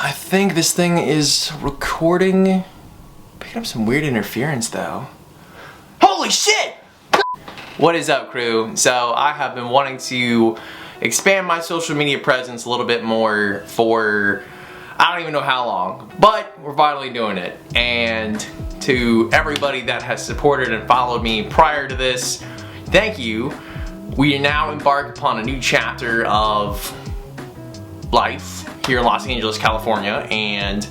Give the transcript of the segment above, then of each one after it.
I think this thing is recording. Picking up some weird interference though. Holy shit! What is up, crew? So I have been wanting to expand my social media presence a little bit more for I don't even know how long, but we're finally doing it. And to everybody that has supported and followed me prior to this, thank you. We now embark upon a new chapter of life here in Los Angeles, California, and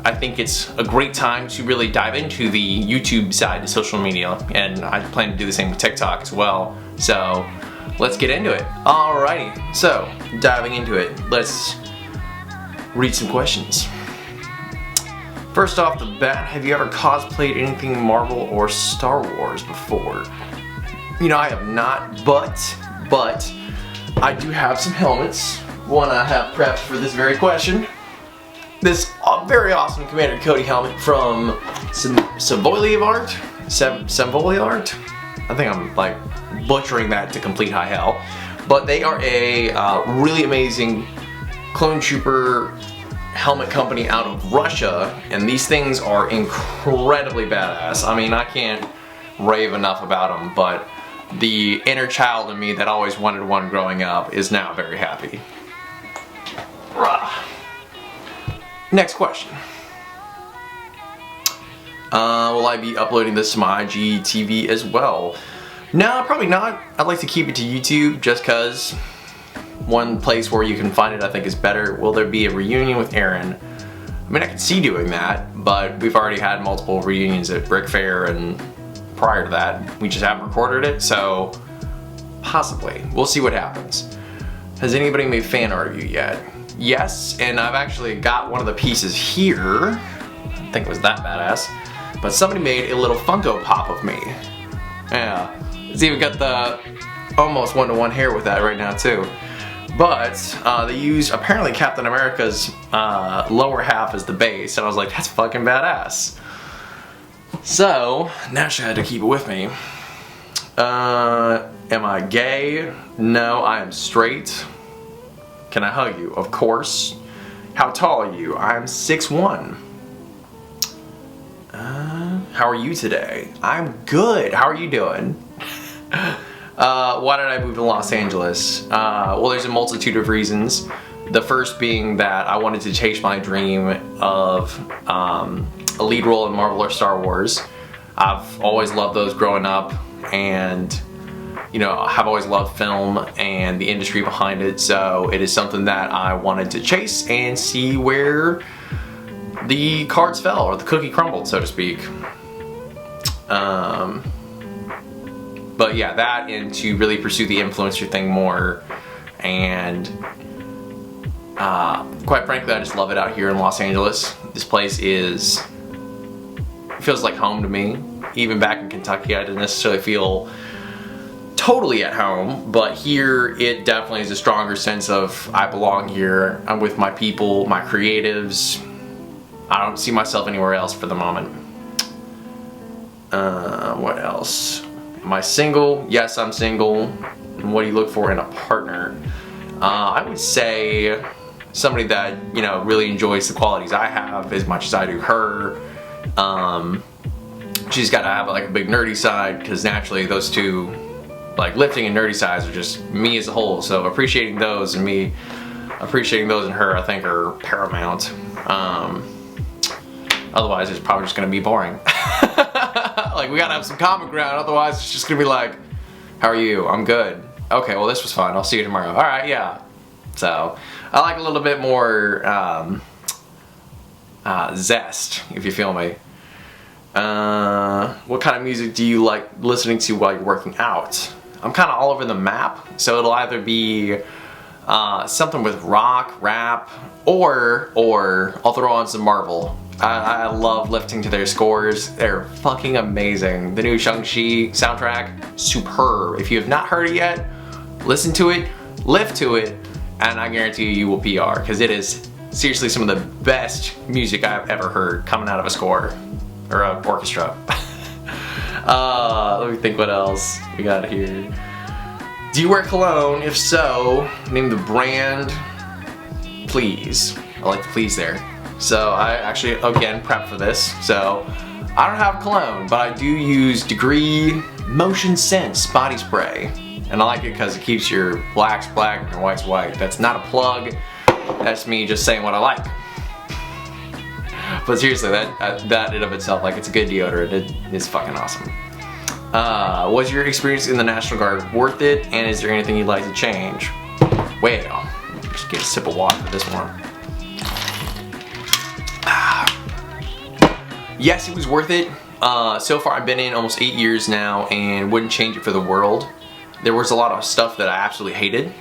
I think it's a great time to really dive into the YouTube side of social media, and I plan to do the same with TikTok as well. So let's get into it. Alrighty, so diving into it, let's read some questions. First off the bat, have you ever cosplayed anything Marvel or Star Wars before? You know, I have not, but I do have some helmets. One I have prepped for this very question. This very awesome Commander Cody helmet from Savoy Art. I think I'm like butchering that to complete high hell. But they are a really amazing clone trooper helmet company out of Russia, and these things are incredibly badass. I mean, I can't rave enough about them, but the inner child in me that always wanted one growing up is now very happy. Next question. Will I be uploading this to my IGTV as well? No, probably not. I'd like to keep it to YouTube just because one place where you can find it I think is better. Will there be a reunion with Aaron? I mean, I can see doing that, but we've already had multiple reunions at Brick Fair, and prior to that, we just haven't recorded it, so possibly. We'll see what happens. Has anybody made fan art of you yet? Yes, and I've actually got one of the pieces here. I think it was that badass. But somebody made a little Funko Pop of me. Yeah, it's even got the almost one-to-one hair with that right now too. But they used apparently Captain America's lower half as the base, and I was like, that's fucking badass. So, naturally I had to keep it with me. Am I gay? No, I am straight. Can I hug you? Of course. How tall are you? I'm 6'1". How are you today? I'm good. How are you doing? Why did I move to Los Angeles? Well, there's a multitude of reasons. The first being that I wanted to chase my dream of a lead role in Marvel or Star Wars. I've always loved those growing up, and you know, I've always loved film and the industry behind it, so it is something that I wanted to chase and see where the cards fell, or the cookie crumbled, so to speak. But yeah, that, and to really pursue the influencer thing more, and quite frankly, I just love it out here in Los Angeles. This place feels like home to me. Even back in Kentucky, I didn't necessarily feel totally at home, but here it definitely is a stronger sense of I belong here. I'm with my people, my creatives. I don't see myself anywhere else for the moment. What else? Am I single? Yes, I'm single. And what do you look for in a partner? I would say somebody that, you know, really enjoys the qualities I have as much as I do her. She's got to have like a big nerdy side, because naturally those two, like lifting and nerdy sides, are just me as a whole. So appreciating those and me appreciating those in her, I think, are paramount. Otherwise it's probably just gonna be boring. Like, we gotta have some common ground, otherwise it's just gonna be like, how are you? I'm good. Okay, well, this was fun. I'll see you tomorrow. Alright, yeah. So I like a little bit more zest, if you feel me. What kind of music do you like listening to while you're working out? I'm kind of all over the map, so it'll either be something with rock, rap, or I'll throw on some Marvel. I love lifting to their scores. They're fucking amazing. The new Shang-Chi soundtrack, superb. If you have not heard it yet, listen to it, lift to it, and I guarantee you will PR, because it is seriously some of the best music I've ever heard coming out of a score, or an orchestra. Let me think what else we got here. Do you wear cologne? If so, name the brand, please. I like to please there. So I actually, again, prep for this. So I don't have cologne, but I do use Degree Motion Sense body spray. And I like it because it keeps your blacks black and your whites white. That's not a plug. That's me just saying what I like. But seriously, that in of itself, like, it's a good deodorant. It's fucking awesome. Was your experience in the National Guard worth it? And is there anything you'd like to change? Well, just get a sip of water for this one. Yes, it was worth it. So far I've been in almost 8 years now and wouldn't change it for the world. There was a lot of stuff that I absolutely hated.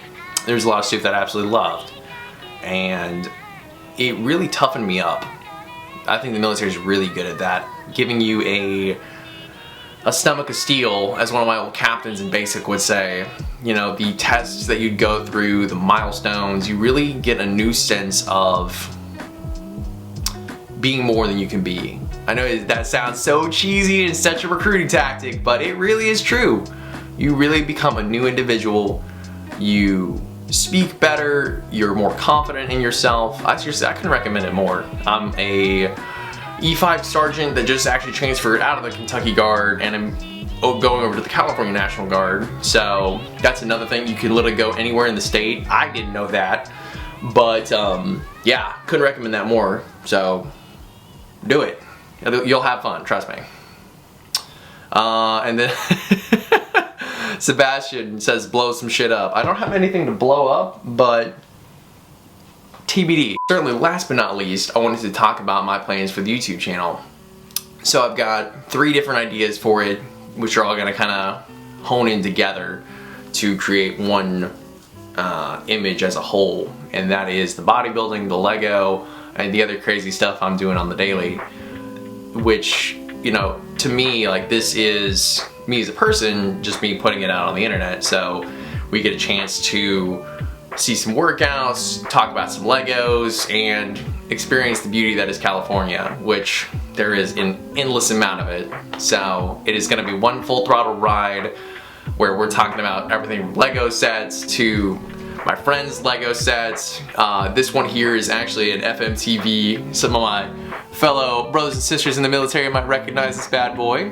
There's a lot of stuff that I absolutely loved. And it really toughened me up. I think the military is really good at that. Giving you a stomach of steel, as one of my old captains in basic would say. You know, the tests that you'd go through, the milestones, you really get a new sense of being more than you can be. I know that sounds so cheesy and such a recruiting tactic, but it really is true. You really become a new individual. You speak better, you're more confident in yourself. I couldn't recommend it more. I'm a E5 sergeant that just actually transferred out of the Kentucky Guard and I'm going over to the California National Guard. So that's another thing, you can literally go anywhere in the state. I didn't know that, but yeah, couldn't recommend that more. So do it. You'll have fun, trust me. And then Sebastian says blow some shit up. I don't have anything to blow up, but TBD. Certainly, last but not least, I wanted to talk about my plans for the YouTube channel. So I've got 3 different ideas for it, which are all gonna kind of hone in together to create one image as a whole. And that is the bodybuilding, the Lego, and the other crazy stuff I'm doing on the daily. Which, you know, to me, like, this is me as a person, just me putting it out on the internet. So we get a chance to see some workouts, talk about some Legos, and experience the beauty that is California, which there is an endless amount of it. So it is gonna be one full throttle ride where we're talking about everything from Lego sets to my friends' Lego sets. This one here is actually an FMTV. Some of my fellow brothers and sisters in the military might recognize this bad boy.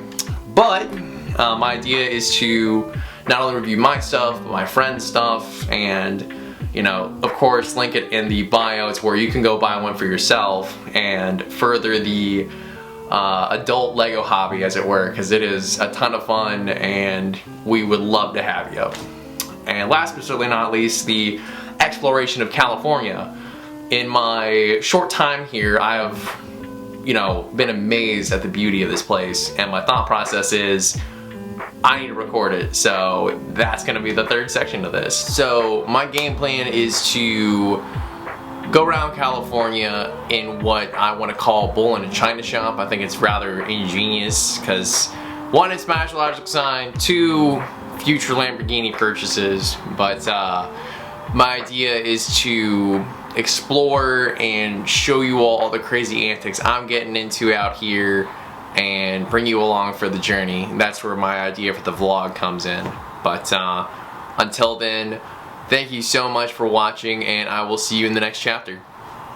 But my idea is to not only review my stuff, but my friends' stuff, and, you know, of course, link it in the bio. It's where you can go buy one for yourself and further the adult Lego hobby, as it were, because it is a ton of fun and we would love to have you. And last but certainly not least, the exploration of California. In my short time here, I have, you know, been amazed at the beauty of this place, and my thought process is I need to record it, so that's gonna be the 3rd section of this. So my game plan is to go around California in what I want to call bull in a china shop. I think it's rather ingenious because 1, it's my astrological sign, 2, future Lamborghini purchases, but my idea is to explore and show you all the crazy antics I'm getting into out here and bring you along for the journey. That's where my idea for the vlog comes in. But until then, thank you so much for watching, and I will see you in the next chapter.